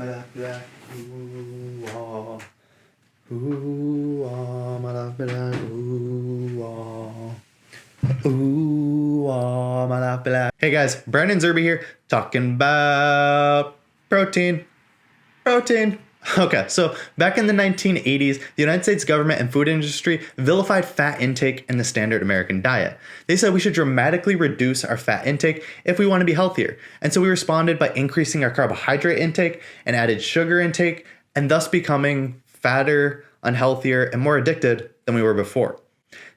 Malapala, ooh, ah. Ooh, ah, malapala, ooh, ah. Ooh, ah, malapala. Hey guys, Brandon Zerbe here, talking about protein. Okay, so back in the 1980s, the United States government and food industry vilified fat intake in the standard American diet. They said we should dramatically reduce our fat intake if we want to be healthier. And so we responded by increasing our carbohydrate intake and added sugar intake, and thus becoming fatter, unhealthier, and more addicted than we were before.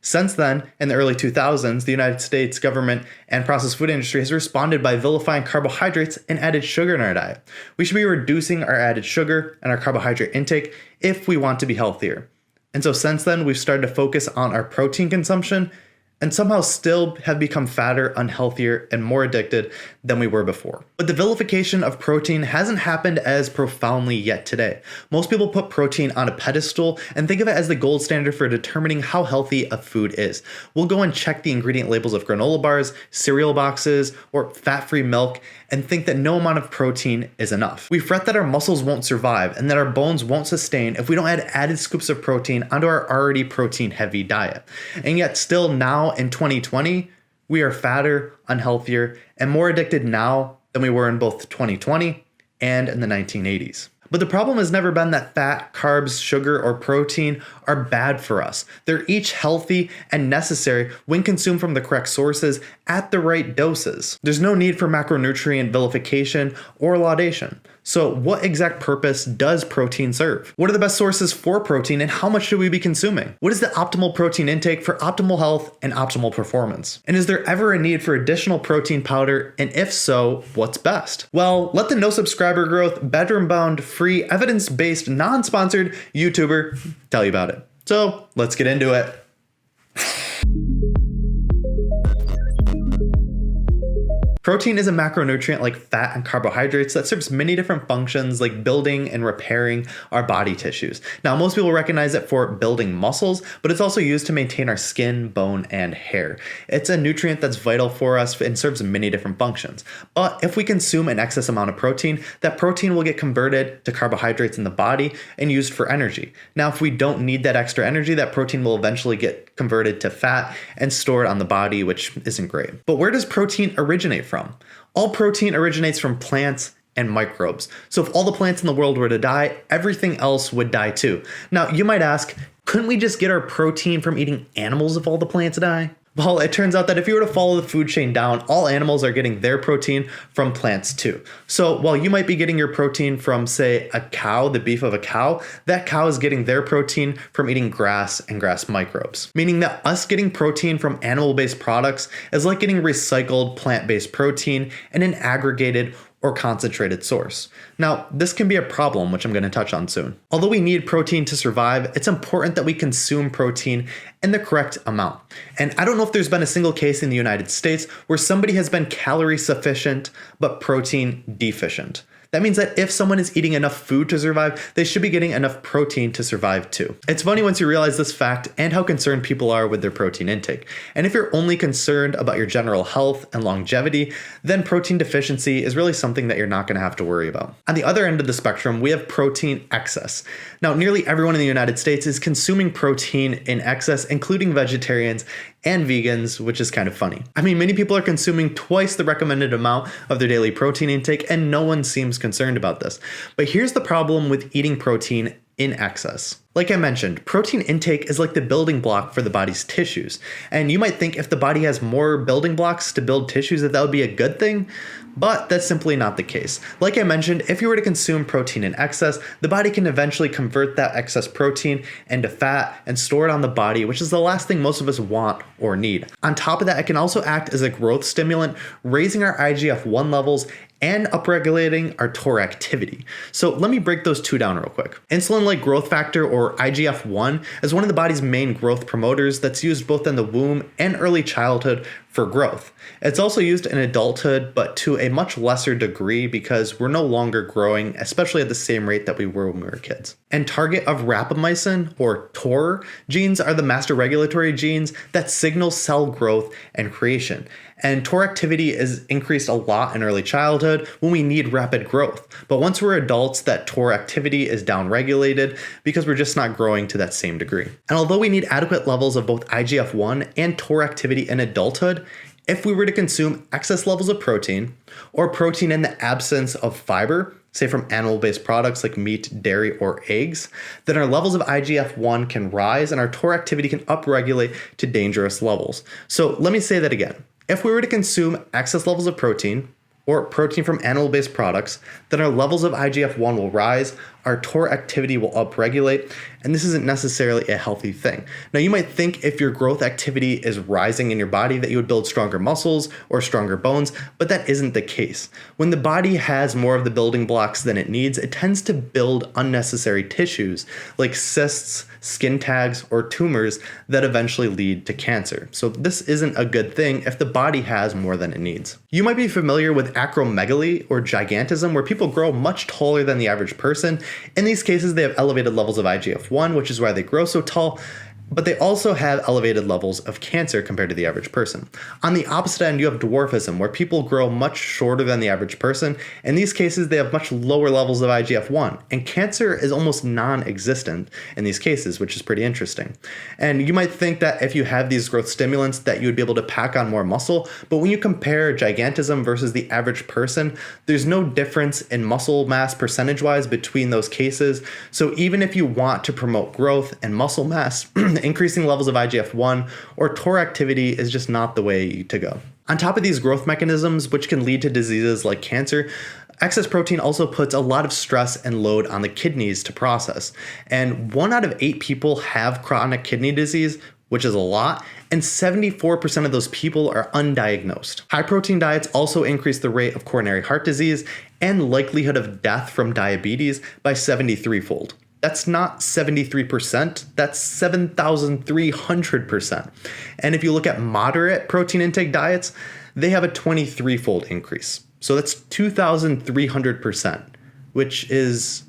Since then, in the early 2000s, the United States government and processed food industry has responded by vilifying carbohydrates and added sugar in our diet. We should be reducing our added sugar and our carbohydrate intake if we want to be healthier. And so since then, we've started to focus on our protein consumption and somehow still have become fatter, unhealthier, and more addicted than we were before. But the vilification of protein hasn't happened as profoundly yet today. Most people put protein on a pedestal and think of it as the gold standard for determining how healthy a food is. We'll go and check the ingredient labels of granola bars, cereal boxes, or fat-free milk and think that no amount of protein is enough. We fret that our muscles won't survive and that our bones won't sustain if we don't add added scoops of protein onto our already protein-heavy diet. And yet still now in 2020, we are fatter, unhealthier, and more addicted now than we were in both 2020 and in the 1980s. But the problem has never been that fat, carbs, sugar, or protein are bad for us. They're each healthy and necessary when consumed from the correct sources at the right doses. There's no need for macronutrient vilification or laudation. So what exact purpose does protein serve? What are the best sources for protein and how much should we be consuming? What is the optimal protein intake for optimal health and optimal performance? And is there ever a need for additional protein powder? And if so, what's best? Well, let the no subscriber growth, bedroom bound, free, evidence-based, non-sponsored YouTuber tell you about it. So let's get into it. Protein is a macronutrient like fat and carbohydrates that serves many different functions like building and repairing our body tissues. Now, most people recognize it for building muscles, but it's also used to maintain our skin, bone, and hair. It's a nutrient that's vital for us and serves many different functions. But if we consume an excess amount of protein, that protein will get converted to carbohydrates in the body and used for energy. Now, if we don't need that extra energy, that protein will eventually get converted to fat and stored on the body, which isn't great. But where does protein originate from? All protein originates from plants and microbes. So if all the plants in the world were to die, everything else would die too. Now, you might ask, couldn't we just get our protein from eating animals if all the plants die? Well, it turns out that if you were to follow the food chain down, all animals are getting their protein from plants too. So while you might be getting your protein from, say, a cow, the beef of a cow, that cow is getting their protein from eating grass and grass microbes. Meaning that us getting protein from animal-based products is like getting recycled plant-based protein in an aggregated or concentrated source. Now, this can be a problem, which I'm going to touch on soon. Although we need protein to survive, it's important that we consume protein in the correct amount. And I don't know if there's been a single case in the United States where somebody has been calorie sufficient but protein deficient. That means that if someone is eating enough food to survive, they should be getting enough protein to survive too. It's funny once you realize this fact and how concerned people are with their protein intake. And if you're only concerned about your general health and longevity, then protein deficiency is really something that you're not going to have to worry about. On the other end of the spectrum, we have protein excess. Now, nearly everyone in the United States is consuming protein in excess, including vegetarians and vegans, which is kind of funny. I mean, many people are consuming twice the recommended amount of their daily protein intake, and no one seems concerned about this. But here's the problem with eating protein in excess. Like I mentioned, protein intake is like the building block for the body's tissues. And you might think if the body has more building blocks to build tissues that would be a good thing, but that's simply not the case. Like I mentioned, if you were to consume protein in excess, the body can eventually convert that excess protein into fat and store it on the body, which is the last thing most of us want or need. On top of that, it can also act as a growth stimulant, raising our IGF-1 levels and upregulating our TOR activity. So let me break those two down real quick. Insulin-like growth factor, or IGF-1, is one of the body's main growth promoters that's used both in the womb and early childhood for growth. It's also used in adulthood, but to a much lesser degree because we're no longer growing, especially at the same rate that we were when we were kids. And target of rapamycin, or TOR, genes are the master regulatory genes that signal cell growth and creation. And TOR activity is increased a lot in early childhood when we need rapid growth. But once we're adults, that TOR activity is downregulated because we're just not growing to that same degree. And although we need adequate levels of both IGF-1 and TOR activity in adulthood, if we were to consume excess levels of protein or protein in the absence of fiber, say from animal-based products like meat, dairy, or eggs, then our levels of IGF-1 can rise and our TOR activity can upregulate to dangerous levels. So let me say that again. If we were to consume excess levels of protein or protein from animal-based products, then our levels of IGF-1 will rise, our TOR activity will upregulate, and this isn't necessarily a healthy thing. Now, you might think if your growth activity is rising in your body that you would build stronger muscles or stronger bones, but that isn't the case. When the body has more of the building blocks than it needs, it tends to build unnecessary tissues like cysts, skin tags, or tumors that eventually lead to cancer. So this isn't a good thing if the body has more than it needs. You might be familiar with acromegaly or gigantism, where people grow much taller than the average person. In these cases, they have elevated levels of IGF-1, which is why they grow so tall, but they also have elevated levels of cancer compared to the average person. On the opposite end, you have dwarfism, where people grow much shorter than the average person. In these cases, they have much lower levels of IGF-1, and cancer is almost non-existent in these cases, which is pretty interesting. And you might think that if you have these growth stimulants that you would be able to pack on more muscle, but when you compare gigantism versus the average person, there's no difference in muscle mass percentage-wise between those cases. So even if you want to promote growth and muscle mass, increasing levels of IGF-1 or TOR activity is just not the way to go. On top of these growth mechanisms, which can lead to diseases like cancer, excess protein also puts a lot of stress and load on the kidneys to process. And 1 out of 8 people have chronic kidney disease, which is a lot, and 74% of those people are undiagnosed. High protein diets also increase the rate of coronary heart disease and likelihood of death from diabetes by 73-fold. That's not 73%, that's 7,300%. And if you look at moderate protein intake diets, they have a 23-fold increase. So that's 2,300%, which is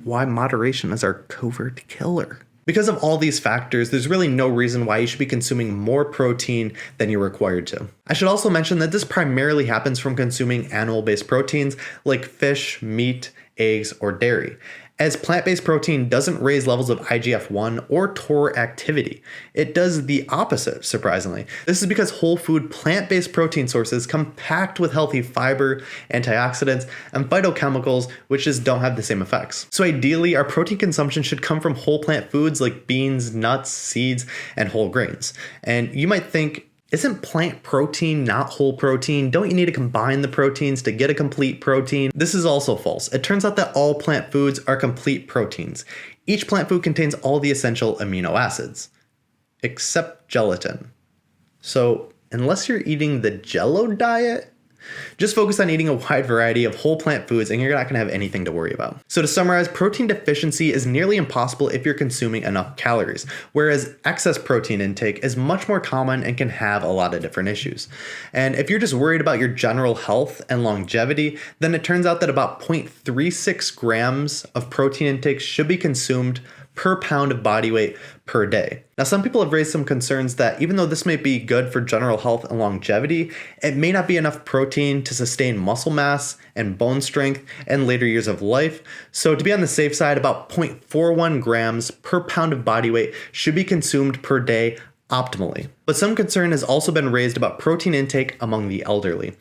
why moderation is our covert killer. Because of all these factors, there's really no reason why you should be consuming more protein than you're required to. I should also mention that this primarily happens from consuming animal-based proteins like fish, meat, eggs, or dairy, as plant-based protein doesn't raise levels of IGF-1 or TOR activity. It does the opposite, surprisingly. This is because whole food plant-based protein sources come packed with healthy fiber, antioxidants, and phytochemicals, which just don't have the same effects. So ideally, our protein consumption should come from whole plant foods like beans, nuts, seeds, and whole grains. And you might think, isn't plant protein not whole protein? Don't you need to combine the proteins to get a complete protein? This is also false. It turns out that all plant foods are complete proteins. Each plant food contains all the essential amino acids, except gelatin. So unless you're eating the Jell-O diet, just focus on eating a wide variety of whole plant foods and you're not going to have anything to worry about. So to summarize, protein deficiency is nearly impossible if you're consuming enough calories, whereas excess protein intake is much more common and can have a lot of different issues. And if you're just worried about your general health and longevity, then it turns out that about 0.36 grams of protein intake should be consumed per pound of body weight per day. Now, some people have raised some concerns that even though this may be good for general health and longevity, it may not be enough protein to sustain muscle mass and bone strength in later years of life. So to be on the safe side, about 0.41 grams per pound of body weight should be consumed per day optimally. But some concern has also been raised about protein intake among the elderly.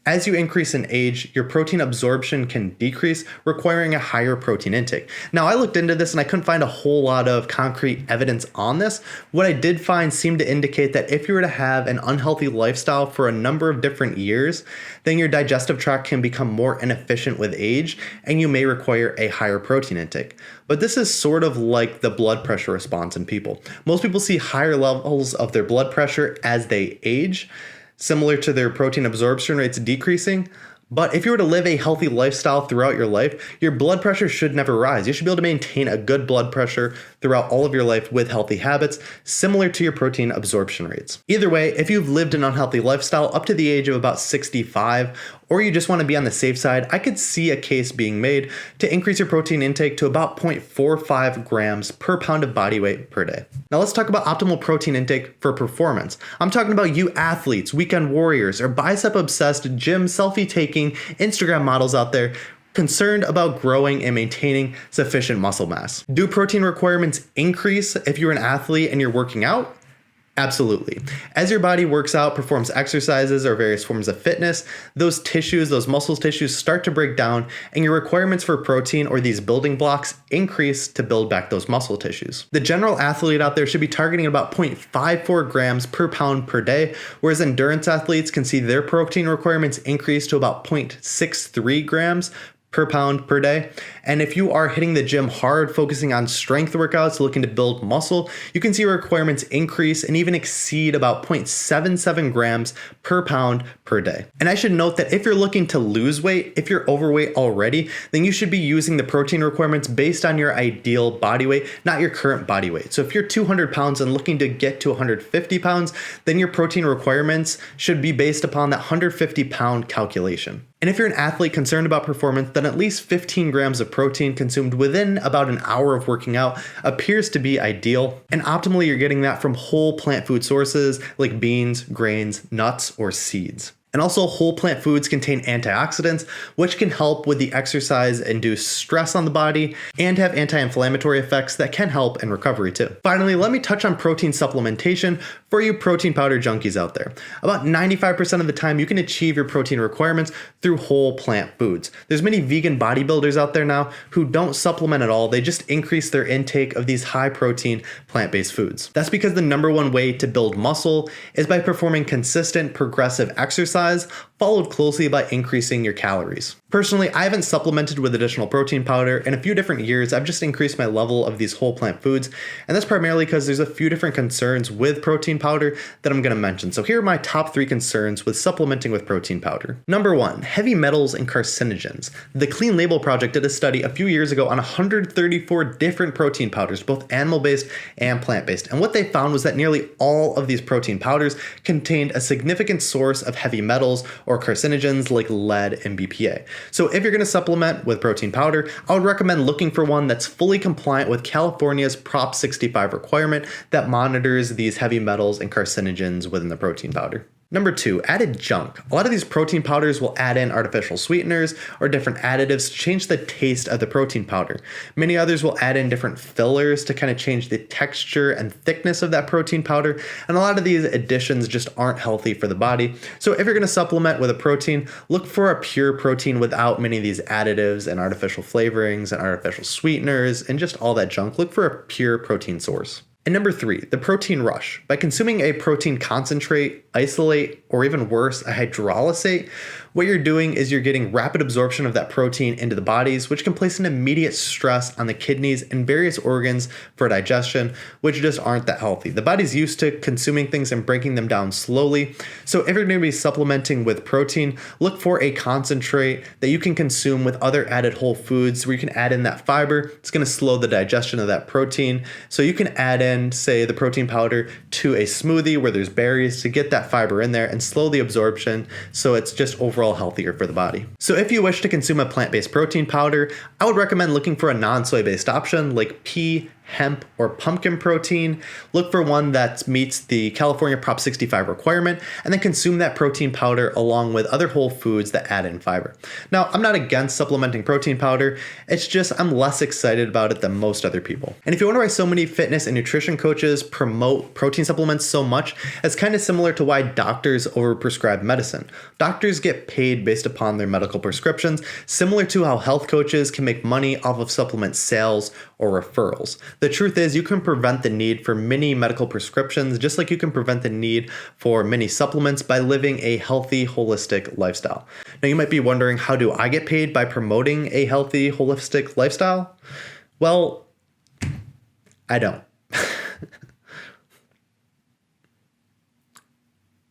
As you increase in age, your protein absorption can decrease, requiring a higher protein intake. Now, I looked into this and I couldn't find a whole lot of concrete evidence on this. What I did find seemed to indicate that if you were to have an unhealthy lifestyle for a number of different years, then your digestive tract can become more inefficient with age and you may require a higher protein intake. But this is sort of like the blood pressure response in people. Most people see higher levels of their blood pressure as they age, similar to their protein absorption rates decreasing. But if you were to live a healthy lifestyle throughout your life, your blood pressure should never rise. You should be able to maintain a good blood pressure throughout all of your life with healthy habits, similar to your protein absorption rates. Either way, if you've lived an unhealthy lifestyle up to the age of about 65, or you just want to be on the safe side, I could see a case being made to increase your protein intake to about 0.45 grams per pound of body weight per day. Now let's talk about optimal protein intake for performance. I'm talking about you athletes, weekend warriors, or bicep-obsessed, gym selfie-taking Instagram models out there concerned about growing and maintaining sufficient muscle mass. Do protein requirements increase if you're an athlete and you're working out? Absolutely. As your body works out, performs exercises or various forms of fitness, those tissues, those muscle tissues start to break down, and your requirements for protein or these building blocks increase to build back those muscle tissues. The general athlete out there should be targeting about 0.54 grams per pound per day, whereas endurance athletes can see their protein requirements increase to about 0.63 grams per pound per day. And if you are hitting the gym hard, focusing on strength workouts, looking to build muscle, you can see your requirements increase and even exceed about 0.77 grams per pound per day. And I should note that if you're looking to lose weight, if you're overweight already, then you should be using the protein requirements based on your ideal body weight, not your current body weight. So if you're 200 pounds and looking to get to 150 pounds, then your protein requirements should be based upon that 150 pound calculation. And if you're an athlete concerned about performance, then at least 15 grams of protein consumed within about an hour of working out appears to be ideal. And optimally, you're getting that from whole plant food sources like beans, grains, nuts, or seeds. And also, whole plant foods contain antioxidants, which can help with the exercise-induced stress on the body and have anti-inflammatory effects that can help in recovery too. Finally, let me touch on protein supplementation for you protein powder junkies out there. About 95% of the time, you can achieve your protein requirements through whole plant foods. There's many vegan bodybuilders out there now who don't supplement at all. They just increase their intake of these high-protein plant-based foods. That's because the number one way to build muscle is by performing consistent, progressive exercise, followed closely by increasing your calories. Personally, I haven't supplemented with additional protein powder in a few different years. I've just increased my level of these whole plant foods, and that's primarily because there's a few different concerns with protein powder that I'm going to mention. So here are my top 3 concerns with supplementing with protein powder. Number 1, heavy metals and carcinogens. The Clean Label Project did a study a few years ago on 134 different protein powders, both animal-based and plant-based, and what they found was that nearly all of these protein powders contained a significant source of heavy metals or carcinogens like lead and BPA. So if you're going to supplement with protein powder, I would recommend looking for one that's fully compliant with California's Prop 65 requirement that monitors these heavy metals and carcinogens within the protein powder. Number 2, added junk. A lot of these protein powders will add in artificial sweeteners or different additives to change the taste of the protein powder. Many others will add in different fillers to kind of change the texture and thickness of that protein powder, and a lot of these additions just aren't healthy for the body. So if you're going to supplement with a protein, look for a pure protein without many of these additives and artificial flavorings and artificial sweeteners and just all that junk. Look for a pure protein source. And number 3, the protein rush. By consuming a protein concentrate, isolate, or even worse, a hydrolysate, what you're doing is you're getting rapid absorption of that protein into the bodies, which can place an immediate stress on the kidneys and various organs for digestion, which just aren't that healthy. The body's used to consuming things and breaking them down slowly. So if you're going to be supplementing with protein, look for a concentrate that you can consume with other added whole foods where you can add in that fiber. It's going to slow the digestion of that protein. So you can add in, say, the protein powder to a smoothie where there's berries to get that fiber in there and slow the absorption, so it's just overall healthier for the body. So if you wish to consume a plant-based protein powder, I would recommend looking for a non-soy based option like pea, hemp, or pumpkin protein. Look for one that meets the California Prop 65 requirement, and then consume that protein powder along with other whole foods that add in fiber. Now, I'm not against supplementing protein powder, it's just I'm less excited about it than most other people. And if you wonder why so many fitness and nutrition coaches promote protein supplements so much, it's kind of similar to why doctors overprescribe medicine. Doctors get paid based upon their medical prescriptions, similar to how health coaches can make money off of supplement sales or referrals. The truth is, you can prevent the need for many medical prescriptions, just like you can prevent the need for many supplements by living a healthy, holistic lifestyle. Now, you might be wondering, how do I get paid by promoting a healthy, holistic lifestyle? Well, I don't.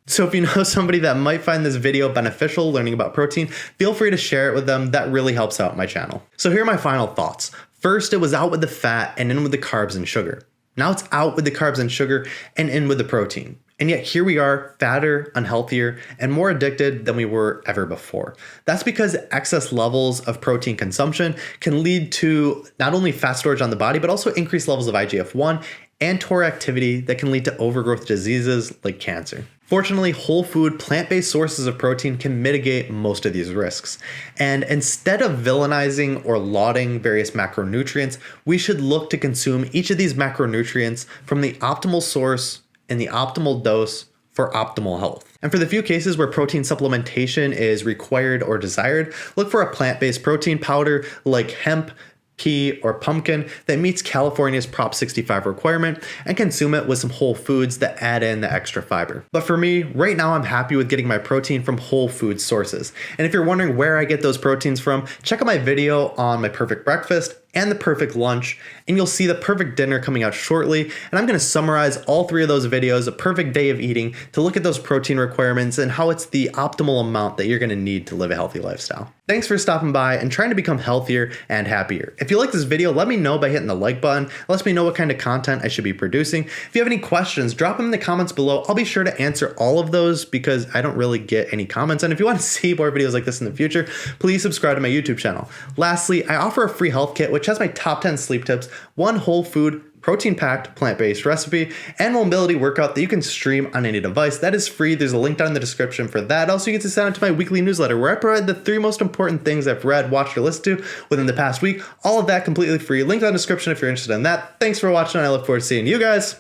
So if you know somebody that might find this video beneficial learning about protein, feel free to share it with them. That really helps out my channel. So here are my final thoughts. First, it was out with the fat and in with the carbs and sugar. Now it's out with the carbs and sugar and in with the protein. And yet here we are, fatter, unhealthier, and more addicted than we were ever before. That's because excess levels of protein consumption can lead to not only fat storage on the body, but also increased levels of IGF-1 and TOR activity that can lead to overgrowth diseases like cancer. Fortunately, whole food, plant-based sources of protein can mitigate most of these risks. And instead of villainizing or lauding various macronutrients, we should look to consume each of these macronutrients from the optimal source in the optimal dose for optimal health. And for the few cases where protein supplementation is required or desired, look for a plant-based protein powder like hemp, pea, or pumpkin that meets California's Prop 65 requirement, and consume it with some whole foods that add in the extra fiber. But for me, right now I'm happy with getting my protein from whole food sources. And if you're wondering where I get those proteins from, check out my video on my perfect breakfast and the perfect lunch, and you'll see the perfect dinner coming out shortly. And I'm gonna summarize all three of those videos, a perfect day of eating, to look at those protein requirements and how it's the optimal amount that you're gonna need to live a healthy lifestyle. Thanks for stopping by and trying to become healthier and happier. If you like this video, let me know by hitting the like button. It lets me know what kind of content I should be producing. If you have any questions, drop them in the comments below. I'll be sure to answer all of those because I don't really get any comments. And if you want to see more videos like this in the future, please subscribe to my YouTube channel. Lastly, I offer a free health kit which has my top 10 sleep tips, one whole food, protein-packed, plant-based recipe, and mobility workout that you can stream on any device. That is free. There's a link down in the description for that. Also, you get to sign up to my weekly newsletter where I provide the 3 most important things I've read, watched, or listened to within the past week. All of that completely free. Link down in the description if you're interested in that. Thanks for watching, and I look forward to seeing you guys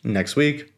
next week.